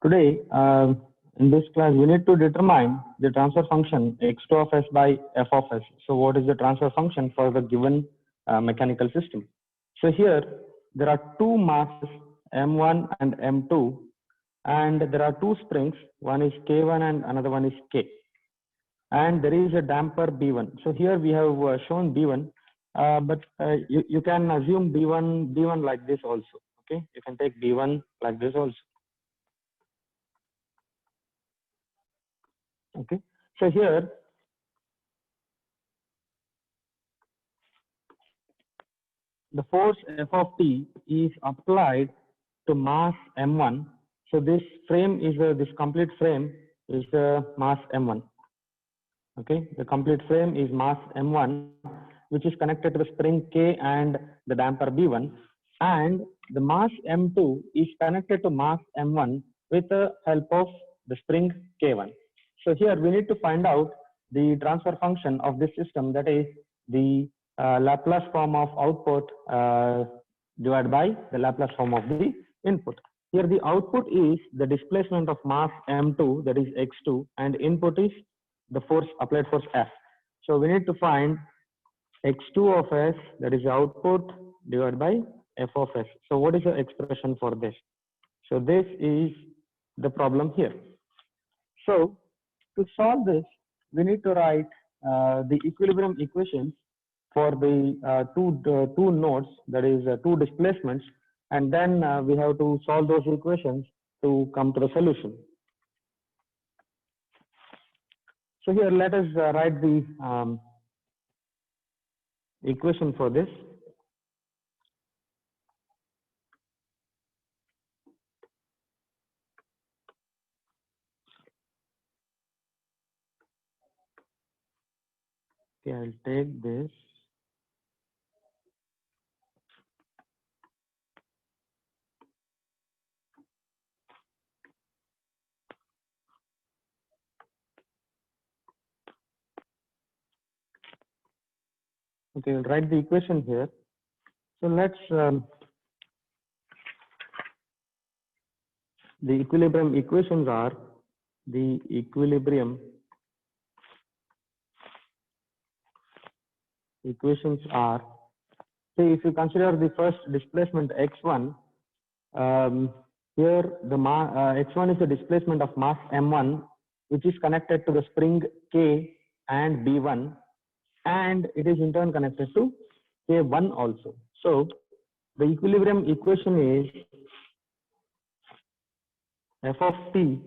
Today, in this class, we need to determine the transfer function x2 of s by f of s. So what is the transfer function for the given mechanical system? So here, there are two masses, m1 and m2, and there are two springs, one is k1 and another one is k. And there is a damper b1. So here we have shown b1, but you can assume b1 like this also. Okay, you can take b1 like this also. Okay, so here the force F of t is applied to mass m1. So this frame is this complete frame is mass m1. Okay, the complete frame is mass m1, which is connected to the spring k and the damper b1, and the mass m2 is connected to mass m1 with the help of the spring k1. So here we need to find out the transfer function of this system, that is the Laplace form of output divided by the Laplace form of the input. Here the output is the displacement of mass m2, that is x2, and input is the force, applied force F. So we need to find x2 of s, that is the output, divided by f of s. So what is the expression for this? So this is the problem here. So to solve this, we need to write the equilibrium equations for the two nodes, that is two displacements, and then we have to solve those equations to come to the solution. So here let us write the equation for this. Okay, I'll take this. Okay, I'll write the equation here. So let's the equilibrium equations are the equilibrium equations are, say if you consider the first displacement x1, here the x1 is the displacement of mass m1, which is connected to the spring k and b1, and it is in turn connected to k1 also. So the equilibrium equation is f of t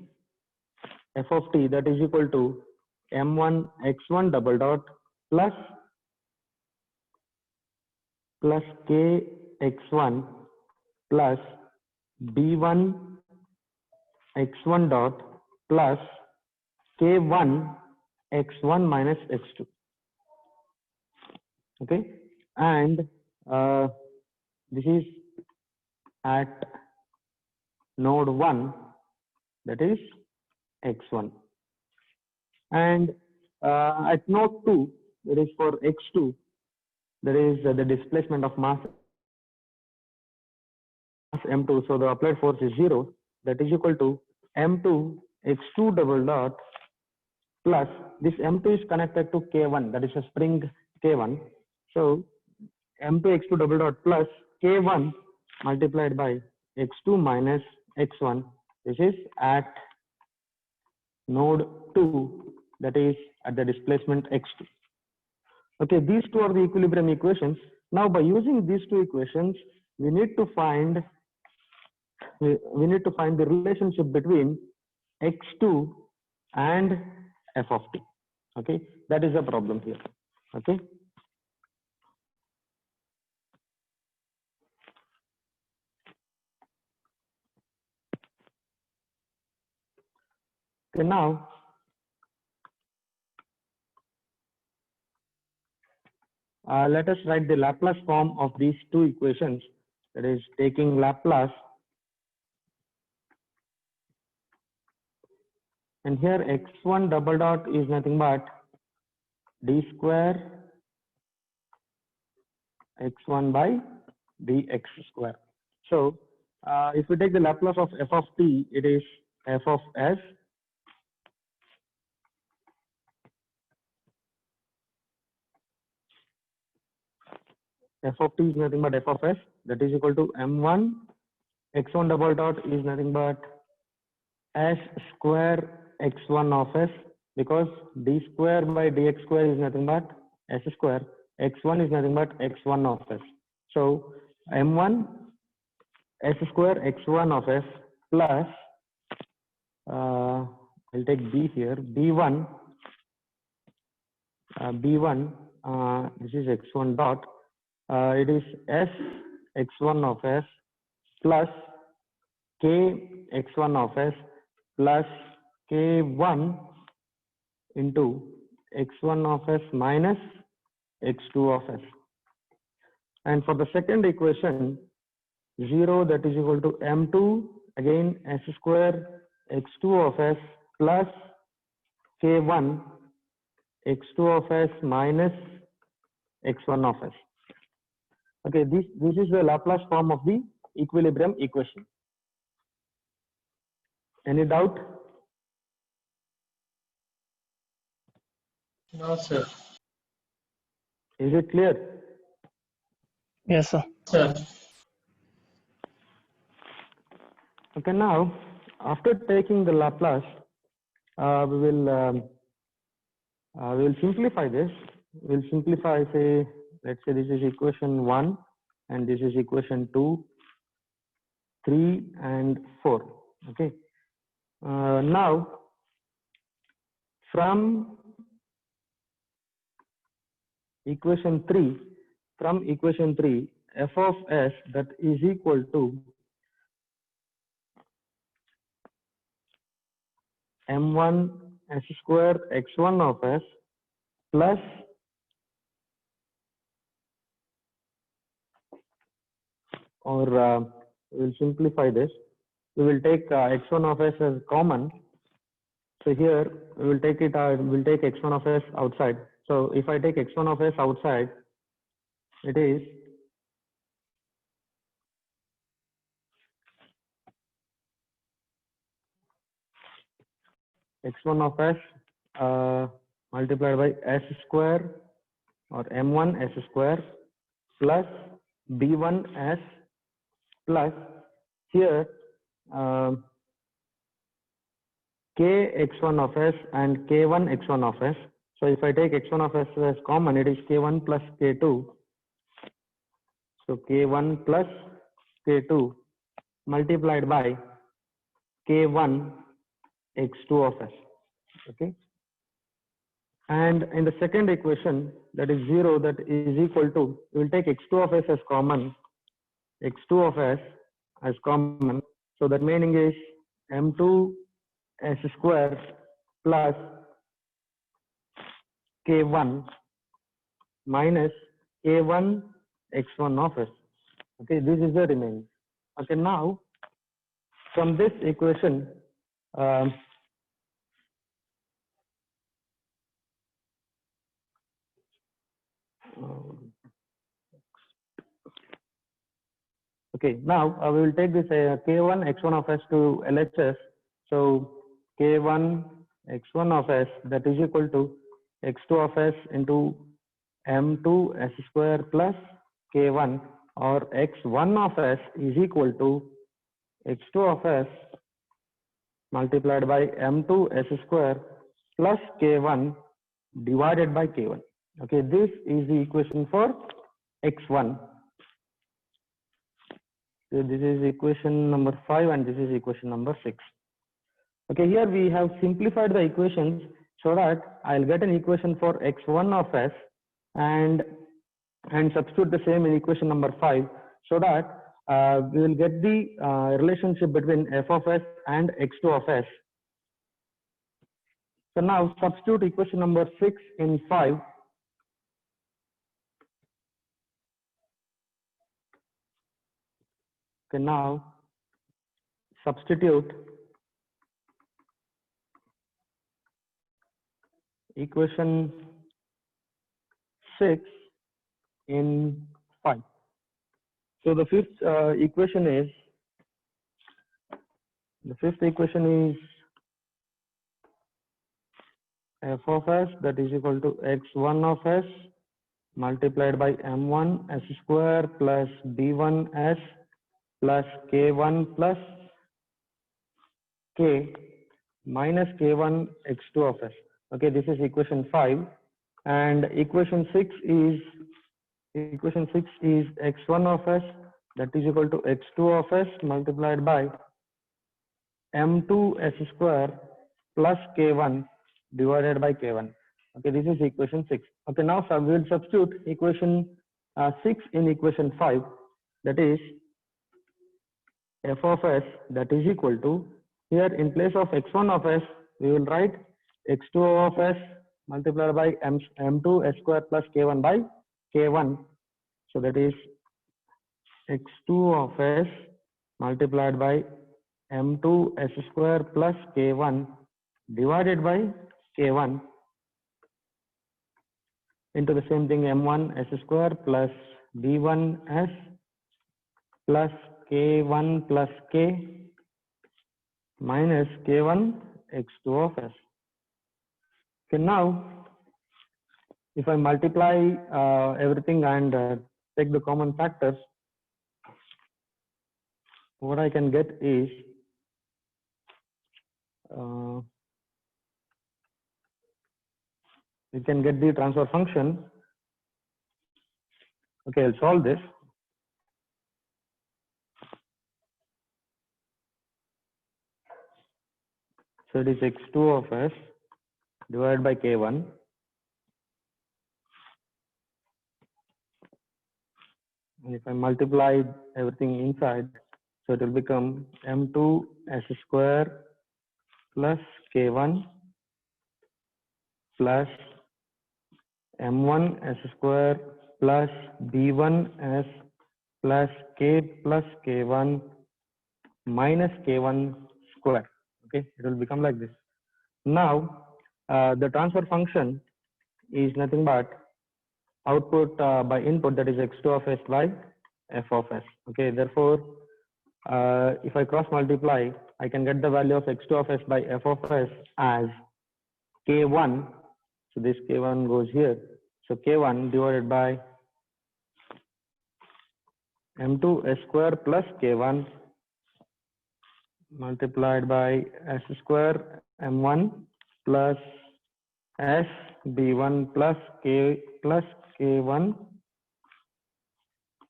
that is equal to m1 x1 double dot plus k x1 plus b1 x1 dot plus k1 x1 minus x2. Okay, and this is at node 1, that is x1, and at node 2, that is for x2, there is the displacement of mass m2, so the applied force is 0, that is equal to m2 x2 double dot plus this m2 is connected to k1, that is a spring k1, so m2 x2 double dot plus k1 multiplied by x2 minus x1. This is at node 2, that is at the displacement x2. Okay, these two are the equilibrium equations. Now by using these two equations, we need to find the relationship between x2 and f of t. Okay, that is the problem here. Okay. Okay, now let us write the Laplace form of these two equations, that is taking Laplace, and here x1 double dot is nothing but d square x1 by dx square. So if we take the Laplace of f of t, it is f of s f of t is nothing but f of s, that is equal to m1 x1 double dot is nothing but s square x1 of s, because d square by dx square is nothing but s square, x1 is nothing but x1 of s. So m1 s square x1 of s plus I'll take b here, b1 this is x1 dot, it is s x1 of s plus k x1 of s plus k1 into x1 of s minus x2 of s. And for the second equation, 0, that is equal to m2 again s square x2 of s plus k1 x2 of s minus x1 of s. Okay, this is the Laplace form of the equilibrium equation. Any doubt? No, sir. Is it clear? Yes, sir. Sir. Okay, now after taking the Laplace, we will simplify this. We'll simplify, say, let's say this is equation 1 and this is equation 2, 3 and 4. Okay. Now from equation 3, f of s, that is equal to m1 s square x1 of s plus we will simplify this. We will take x1 of s as common. So here we will take it. We'll take x1 of s outside. So if I take x1 of s outside, it is x1 of s multiplied by s square or m1 s square plus b1 s plus here k x1 of s and k1 x1 of s. So if I take x1 of s as common, it is k1 plus k2. So k1 plus k2 multiplied by k1 x2 of s. Okay. And in the second equation, that is 0, that is equal to, we will take x2 of s as common, x2 of s as common. So that meaning is m2 s square plus k1 minus k1 x1 of s. Okay, this is the remaining. Okay, now from this equation, okay, now we will take this k1 x1 of s to LHS. So k1 x1 of s, that is equal to x2 of s into m2 s square plus k1, or x1 of s is equal to x2 of s multiplied by m2 s square plus k1 divided by k1. Okay, this is the equation for x1. So this is equation number 5 and this is equation number 6. Okay, here we have simplified the equations so that I'll get an equation for x1 of s and substitute the same in equation number 5, so that we will get the relationship between f of s and x2 of s. So now substitute equation number 6 in 5. Okay, now substitute equation 6 in 5. So the fifth equation is The fifth equation is f of s that is equal to x1 of s multiplied by m1 s square plus b1 s plus k1 plus k minus k1 x2 of s. Okay, this is equation 5, and equation 6 is x1 of s that is equal to x2 of s multiplied by m2 s square plus k1 divided by k1. Okay, this is equation 6. Okay, now we will substitute equation 6 in equation 5, that is f of s that is equal to, here in place of x1 of s we will write x2 of s multiplied by m2 s square plus k1 by k1. So that is x2 of s multiplied by m2 s square plus k1 divided by k1 into the same thing, m1 s square plus b1 s plus k1 plus k minus k1 x2 of s. Okay, now if I multiply everything and take the common factors, what I can get is we can get the transfer function. Okay, I'll solve this. So it is x2 of s divided by k1 and if I multiply everything inside, so it will become m2 s square plus k1 plus m1 s square plus b1 s plus k plus k1 minus k1 square. Okay, it will become like this. Now the transfer function is nothing but output by input, that is x2 of s by f of s. Okay, therefore if I cross multiply, I can get the value of x2 of s by f of s as k1. So this k1 goes here. So k1 divided by m2 s square plus k1 multiplied by s square m1 plus s b1 plus k1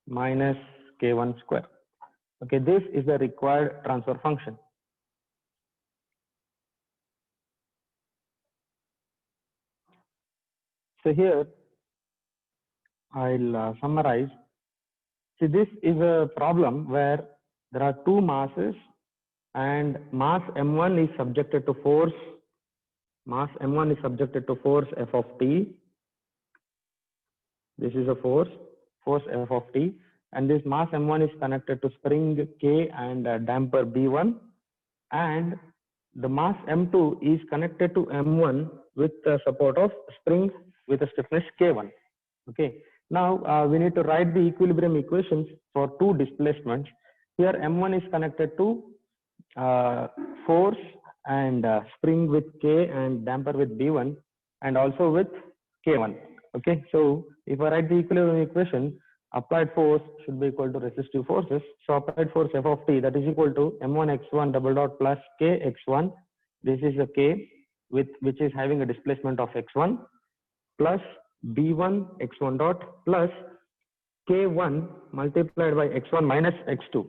minus k1 square. Okay, this is the required transfer function. So here I'll summarize. See, this is a problem where there are two masses and mass m1 is subjected to force. Mass m1 is subjected to force f of t. This is a force f of t, and this mass m1 is connected to spring k and damper b1, and the mass m2 is connected to m1 with the support of spring with a stiffness k1. Okay, now we need to write the equilibrium equations for two displacements. Here m1 is connected to force and spring with k and damper with b1 and also with k1. Okay, so if I write the equilibrium equation, applied force should be equal to resistive forces. So applied force f of t, that is equal to m1 x1 double dot plus k x1. This is a k with which is having a displacement of x1 plus b1 x1 dot plus k1 multiplied by x1 minus x2.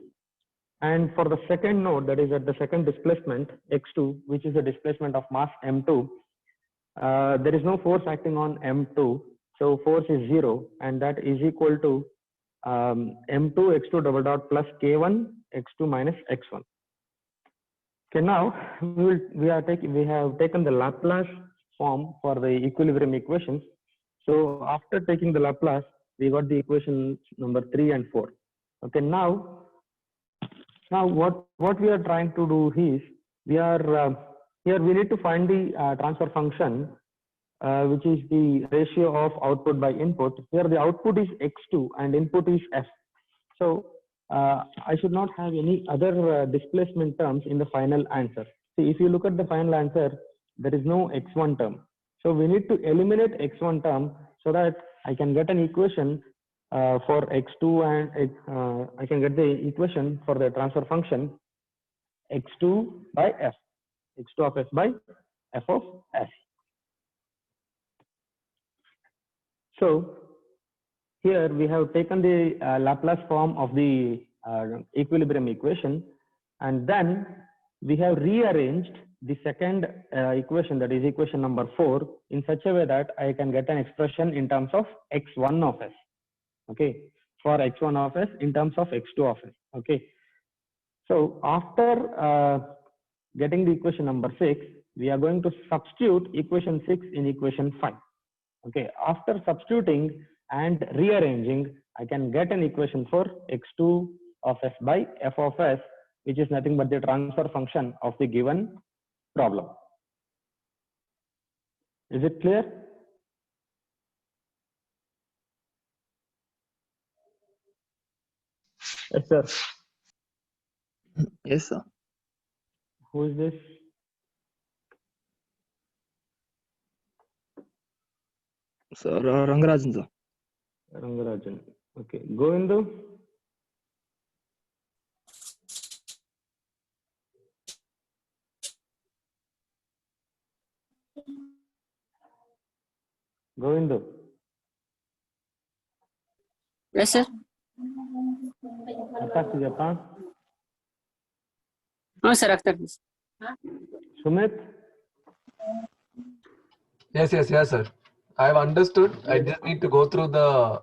And for the second node, that is at the second displacement x2, which is a displacement of mass m2, there is no force acting on m2, so force is 0, and that is equal to m2 x2 double dot plus k1 x2 minus x1. Okay, now we have taken the Laplace form for the equilibrium equations. So after taking the Laplace, we got the equation number 3 and 4. Okay, now what we are trying to do is here we need to find the transfer function, which is the ratio of output by input. Here the output is x2 and input is f. So I should not have any other displacement terms in the final answer. See, if you look at the final answer, there is no x1 term. So we need to eliminate x1 term so that I can get an equation for x2 and I can get the equation for the transfer function x2 by f, x2 of s by f of s. So here we have taken the Laplace form of the equilibrium equation, and then we have rearranged the second equation, that is equation number 4, in such a way that I can get an expression in terms of x1 of s, okay, for x1 of s in terms of x2 of s, okay. So after getting the equation number 6, we are going to substitute equation 6 in equation 5, okay. After substituting and rearranging, I can get an equation for x2 of s by f of s, which is nothing but the transfer function of the given problem. Is it clear? Yes, sir. Yes, sir. Who is this? Sir, Rangarajan, sir. Rangarajan. Okay. Govindu? Govindu? Yes, sir. Attack Japan? No, sir. After this. Sumit? Yes, sir. I have understood. I just need to go through the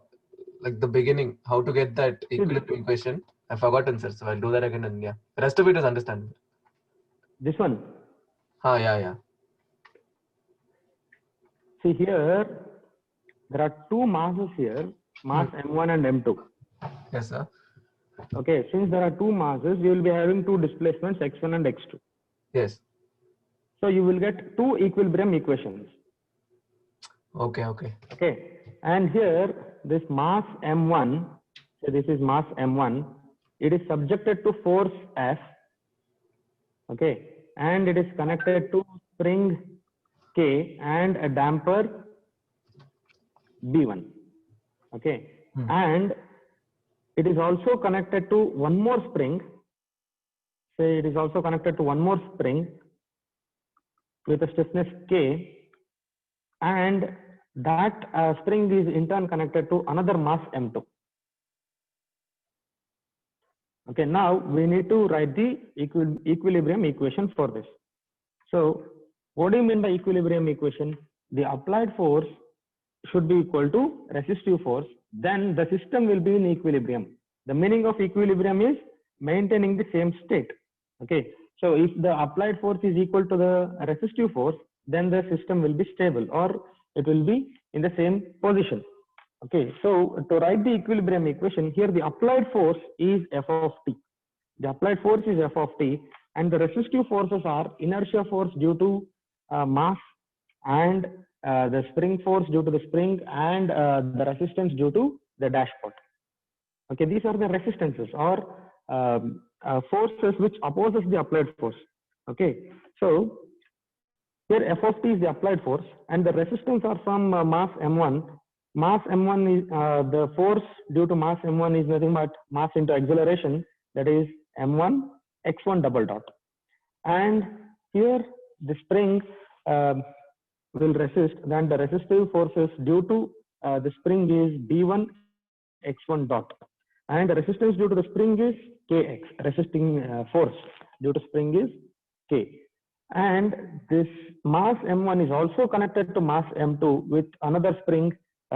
beginning, how to get that equilibrium equation. I've forgotten, sir. So I'll do that again, and yeah, the rest of it is understandable. This one? Yeah. See here, there are two masses here, mass M1 and M2. Yes, sir. Okay, since there are two masses, you will be having two displacements, x1 and x2. Yes. So you will get two equilibrium equations. Okay. Okay, and here this mass M1, so this is mass M1, it is subjected to force F, okay, and it is connected to spring K and a damper B1, okay, and it is also connected to one more spring, say it is also connected to one more spring with a stiffness K, and that spring is in turn connected to another mass M2. Okay, now we need to write the equilibrium equation for this. So what do you mean by equilibrium equation? The applied force should be equal to resistive force, then the system will be in equilibrium. The meaning of equilibrium is maintaining the same state. Okay, so if the applied force is equal to the resistive force, then the system will be stable, or it will be in the same position. Okay, so to write the equilibrium equation, here the applied force is F of t. The applied force is F of t, and the resistive forces are inertia force due to mass, and the spring force due to the spring, and the resistance due to the dashpot. Okay, these are the resistances or forces which opposes the applied force. Okay, so here F of t is the applied force, and the resistance are from mass M1. Mass M1 is the force due to mass M1 is nothing but mass into acceleration, that is M1 x1 double dot. And here the spring will resist, then the resistive forces due to the spring is B1 x1 dot, and the resistance due to the spring is Kx, resisting force due to spring is K. And this mass M1 is also connected to mass M2 with another spring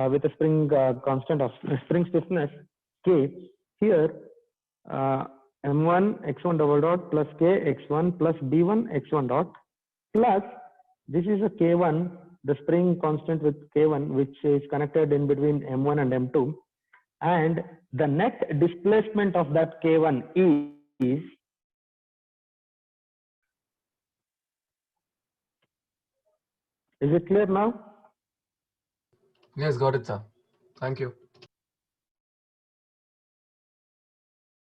with a spring constant of spring stiffness K. Here M1 x1 double dot plus K x1 plus B1 x1 dot plus this is a K1, the spring constant with K1, which is connected in between M1 and M2, and the net displacement of that K1 is it clear now? Yes, got it, sir. Thank you.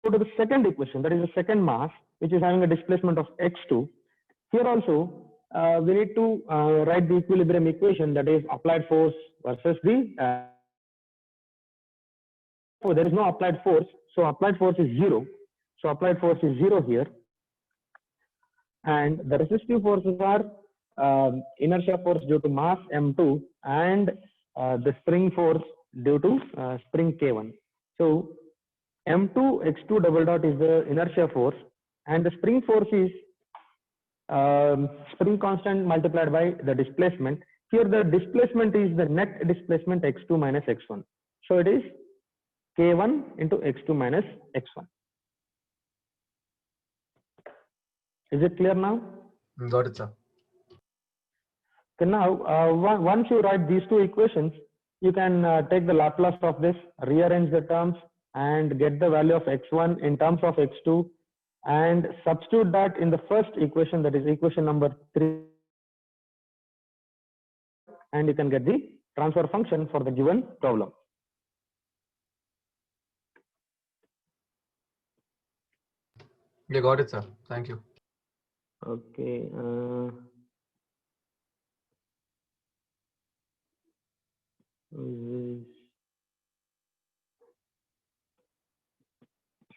to the second equation, that is the second mass, which is having a displacement of x2. Here also, we need to write the equilibrium equation, that is applied force versus the. So there is no applied force, so applied force is 0. So applied force is 0 here, and the resistive forces are inertia force due to mass m2 and the spring force due to spring k1. So m2 x2 double dot is the inertia force, and the spring force is spring constant multiplied by the displacement. Here the displacement is the net displacement x2 minus x1. So it is k1 into x2 minus x1. Is it clear now? Got it, sir. Okay, now once you write these two equations, you can take the Laplace of this, rearrange the terms, and get the value of x1 in terms of x2, and substitute that in the first equation, that is equation number 3, and you can get the transfer function for the given problem. Yeah, got it, sir. Thank you. Okay.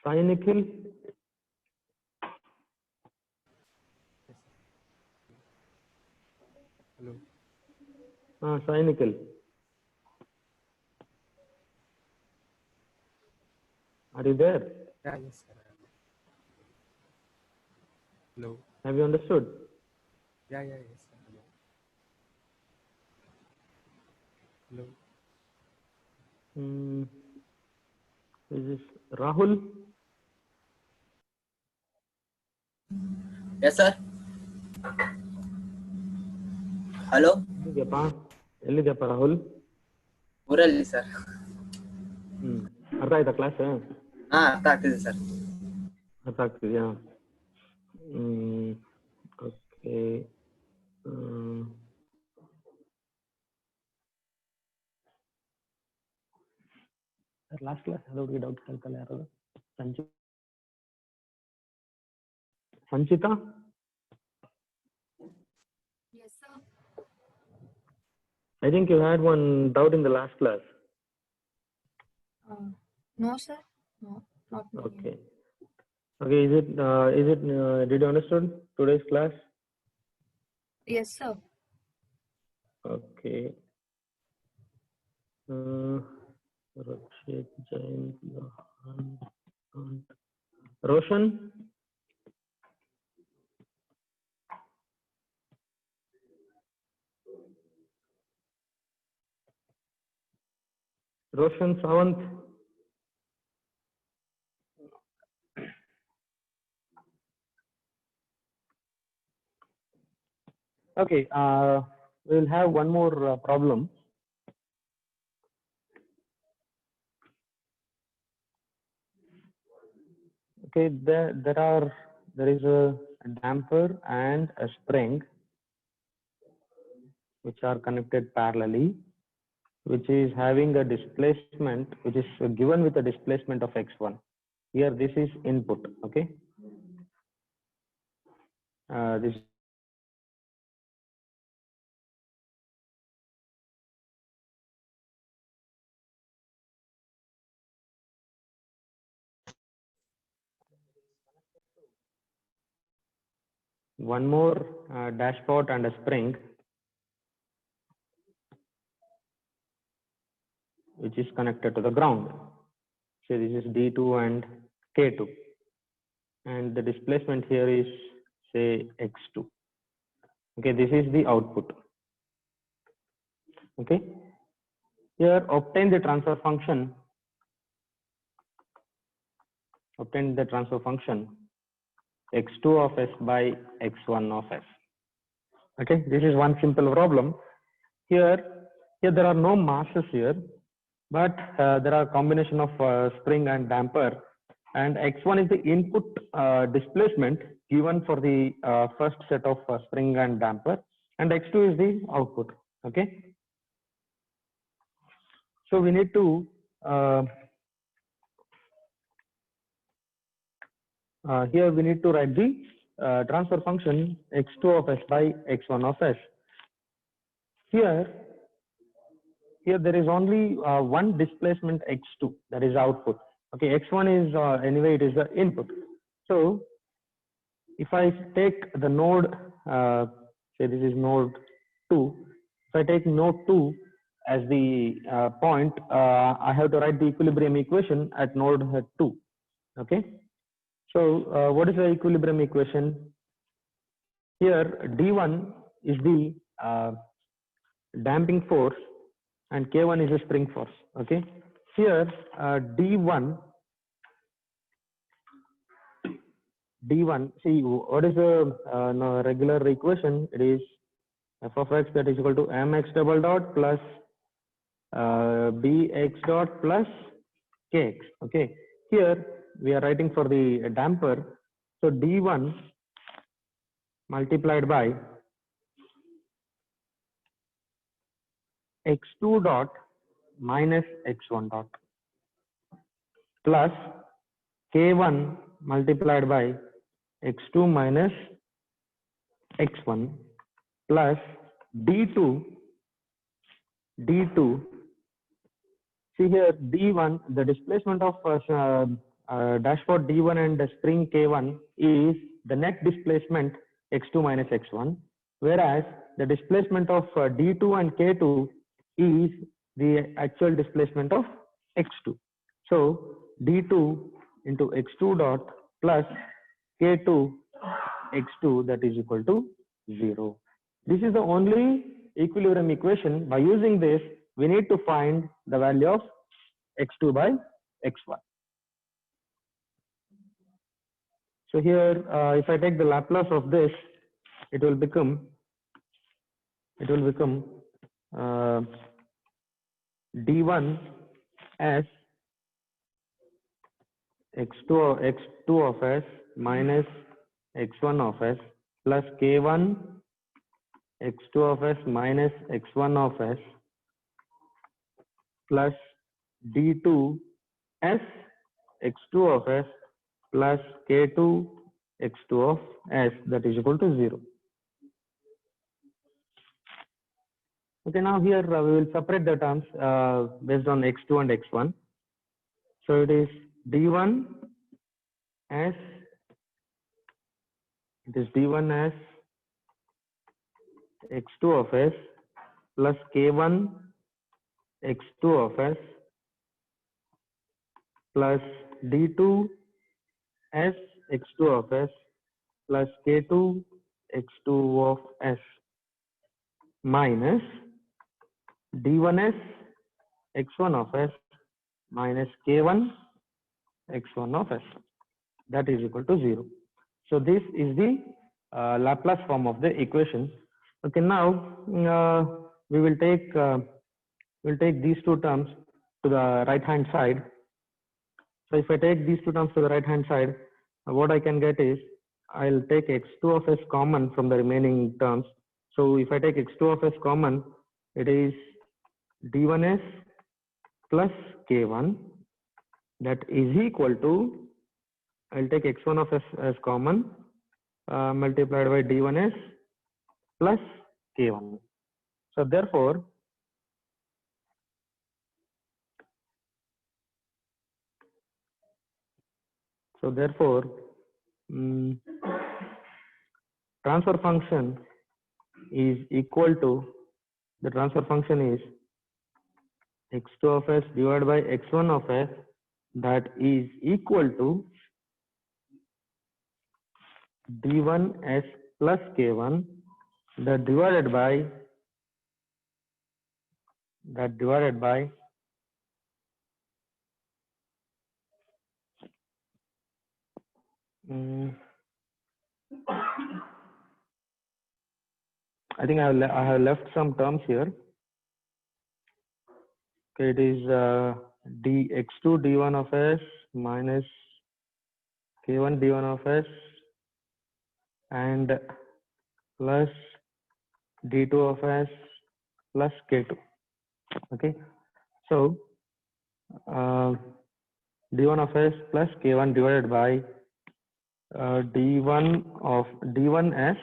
Sai Nikhil? Hello. Sai Nikhil. Are you there? Yeah, yes, sir. Hello. Have you understood? Yeah, yes, sir. Hello. Hello. Is this Rahul? Yes, sir. Hello. ಎಲ್ಲಿದ್ಯಪ್ಪ Rahul? ಊರಲ್ಲಿ sir. ಅರ್ಥ ಆಯ್ತಾ class? ಅರ್ಥ ಆಗ್ತಿದೆ sir. ಅರ್ಥ ಆಗ್ತಿದ್ಯಾ? Okay. Sir last class ಅದೊಂದು doubt ಕೇಳ್ತಲ್ಲ ಯಾರು? Sanchita? Yes, sir. I think you had one doubt in the last class. No, sir. No, not me. Okay. Okay. Is it? Did you understood today's class? Yes, sir. Okay. Rakshit Jain, Roshan. Roshan Sawant. Okay, we'll have one more problem. Okay, there is a damper and a spring which are connected parallelly, which is having a displacement which is given with a displacement of x1. Here this is input. Okay, this one more dashpot and a spring which is connected to the ground. So this is D2 and K2, and the displacement here is say x2. Okay, this is the output. Okay, here obtain the transfer function. Obtain the transfer function x2 of s by x1 of s. Okay, this is one simple problem. Here there are no masses here, but there are combination of spring and damper, and x1 is the input displacement given for the first set of spring and damper, and x2 is the output. Okay, so we need to here we need to write the transfer function x2 of s by x1 of s. Here there is only one displacement x2, that is output. Okay, x1 is anyway it is the input. So if I take the node, say this is node 2. If I take node 2 as the point, I have to write the equilibrium equation at node 2. Okay. So what is the equilibrium equation? Here D1 is the damping force and K1 is a spring force. Okay. Here D1, see what is the regular equation? It is f of x that is equal to mx double dot plus bx dot plus kx. Okay. Here we are writing for the damper. So D1 multiplied by x2 dot minus x1 dot plus k1 multiplied by x2 minus x1 plus d2. See here d1, the displacement of dashpot d1 and the spring k1 is the net displacement x2 minus x1, whereas the displacement of d2 and k2 is the actual displacement of x2. So d2 into x2 dot plus k2 x2, that is equal to 0. This is the only equilibrium equation. By using this, we need to find the value of x2 by x1. So here, if I take the Laplace of this, it will become d1 as x2 of s minus x1 of s plus k1 x2 of s minus x1 of s plus d2 s x2 of s plus k2 x2 of s, that is equal to 0. Okay, now here we will separate the terms based on x2 and x1. So it is d1 as x2 of s plus k1 x2 of s plus d2 s x2 of s plus k2 x2 of s minus d1s x1 of s minus k1 x1 of s, that is equal to 0. So this is the Laplace form of the equation. Okay, now we will take these two terms to the right hand side. So if I take these two terms to the right hand side, what I can get is I'll take x2 of s common from the remaining terms. So if I take x2 of s common, it is d1s plus k1, that is equal to, I'll take x1 of s as common, multiplied by d1s plus k1. So therefore, transfer function is equal to, the transfer function is x2 of s divided by x1 of s, that is equal to d1s plus k1, that divided by I think I have left some terms here. Okay, it is dx2 d1 of s minus k1 d1 of s and plus d2 of s plus k2. Okay, so d1 of s plus k1 divided by d1 of d1s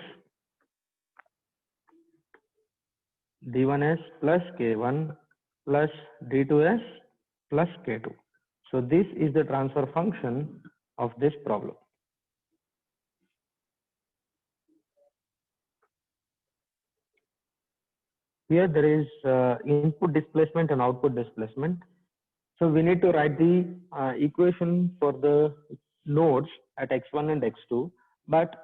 plus k1 plus d2s plus k2. So this is the transfer function of this problem. Here there is input displacement and output displacement. So we need to write the equation for the nodes at x1 and x2, but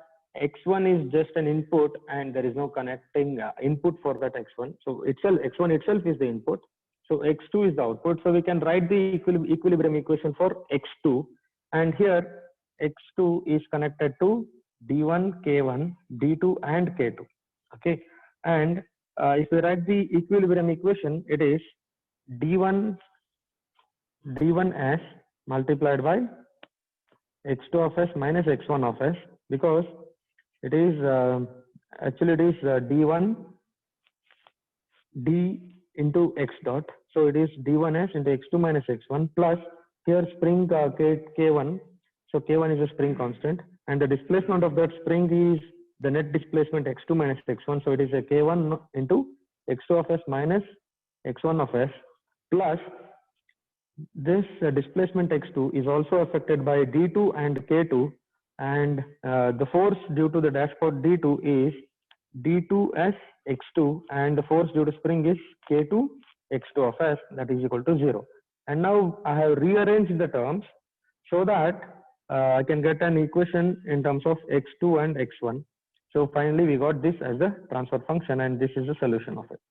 x1 is just an input and there is no connecting input for that x1. So x1 itself is the input. So x2 is the output. So we can write the equilibrium equation for x2, and here x2 is connected to d1, k1, d2 and k2. Okay, and if we write the equilibrium equation, it is d1s multiplied by x2 of s minus x1 of s, because it is actually it is d1 d into x dot. So it is d1s into x2 minus x1 plus here spring k1. So k1 is a spring constant, and the displacement of that spring is the net displacement x2 minus x1. So it is a k1 into x2 of s minus x1 of s plus this displacement x2 is also affected by d2 and k2, and the force due to the dashpot d2 is d2s x2, and the force due to spring is k2 x2 of s, that is equal to 0. And now I have rearranged the terms so that I can get an equation in terms of x2 and x1. So finally we got this as the transfer function, and this is the solution of it.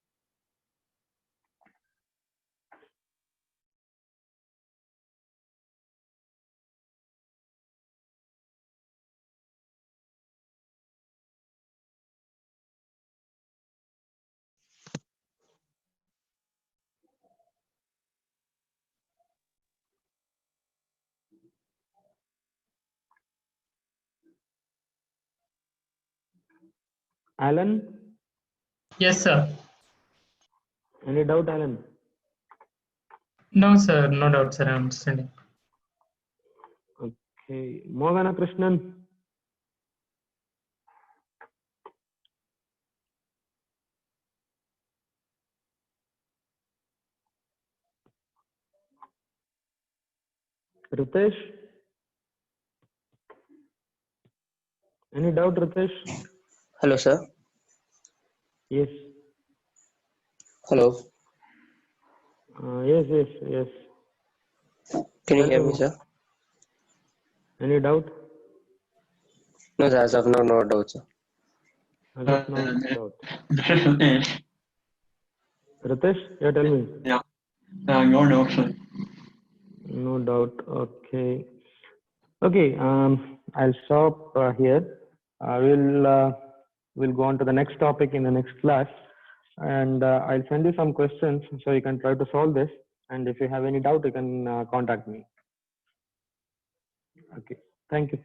Alan, Yes, sir. any doubt, Alan? No, sir. No doubt, sir. I'm understanding. Okay, Morgana Krishnan. Ritesh, any doubt, Ritesh? Hello, sir. Yes. Hello. Yes. Can you hear Hello. me, sir? Any doubt? No, sir. As of now, no doubt, sir. As of now, no doubt. Ritesh, yeah, tell me. Yeah, no doubt, sir. No doubt. Okay. Okay. I'll stop here. We'll go on to the next topic in the next class, and I'll send you some questions so you can try to solve this. And if you have any doubt, you can contact me. Okay. Thank you.